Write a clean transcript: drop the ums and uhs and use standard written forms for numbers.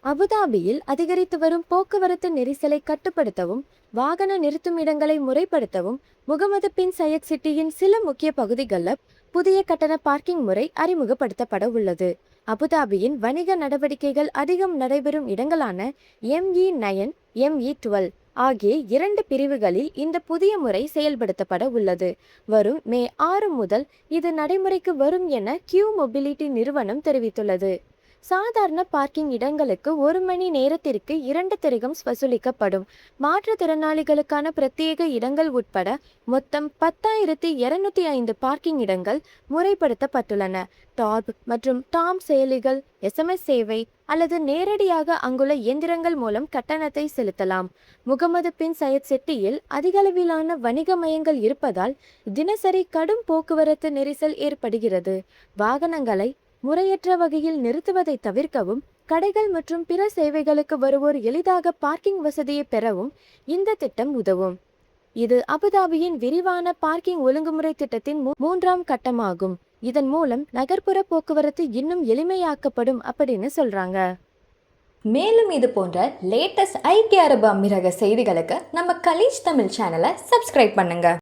அபுதாபியில் அதிகரித்து வரும் போக்குவரத்து நெரிசலை கட்டுப்படுத்தவும் வாகன நிறுத்தும் இடங்களை முறைப்படுத்தவும் முகமது பின் சையத் சிட்டியின் சில முக்கிய பகுதிகளில் புதிய கட்டண பார்க்கிங் முறை அறிமுகப்படுத்தப்பட உள்ளது. அபுதாபியின் வணிக நடவடிக்கைகள் அதிகம் நடைபெறும் இடங்களான ME9, ME12 ஆகிய 2 பிரிவுகளில் இந்த புதிய முறை செயல்படுத்தப்பட உள்ளது. வரும் மே 6 முதல் இது நடைமுறைக்கு வரும் என கியூ மொபிலிட்டி நிறுவனம் தெரிவித்துள்ளது. சாதாரண பார்க்கிங் இடங்களுக்கு 1 மணி நேரத்திற்கு 2 திரகம்ஸ் வசூலிக்கப்படும். மாற்றுத்திறனாளிகளுக்கான பிரத்யேக இடங்கள் உட்பட மொத்தம் 10,205 பார்க்கிங் இடங்கள் முறைப்படுத்தப்பட்டுள்ளன. டாப் மற்றும் டாம் செயலிகள், SMS சேவை அல்லது நேரடியாக அங்குள்ள இயந்திரங்கள் மூலம் கட்டணத்தை செலுத்தலாம். முகமது பின் சையத் சிட்டியில் அதிகளவிலான வணிக மையங்கள் இருப்பதால் தினசரி கடும் போக்குவரத்து நெரிசல் ஏற்படுகிறது. வாகனங்களை முறையற்ற வகையில் நிறுத்துவதை தவிர்க்கவும் கடைகள் மற்றும் பிற சேவைகளுக்கு வருவோர் எளிதாக பார்க்கிங் வசதியை பெறவும் இந்த திட்டம் உதவும். இது அபுதாபியின் விரிவான பார்க்கிங் ஒழுங்குமுறை திட்டத்தின் 3ஆம் கட்டமாகும். இதன் மூலம் நகர்ப்புற போக்குவரத்து இன்னும் எளிமையாக்கப்படும் அப்படின்னு சொல்றாங்க. மேலும் இது போன்ற லேட்டஸ்ட் ஐக்கிய அரபு அமீரக செய்திகளுக்கு நம்ம கலீஜ் தமிழ் சேனலை சப்ஸ்கிரைப் பண்ணுங்க.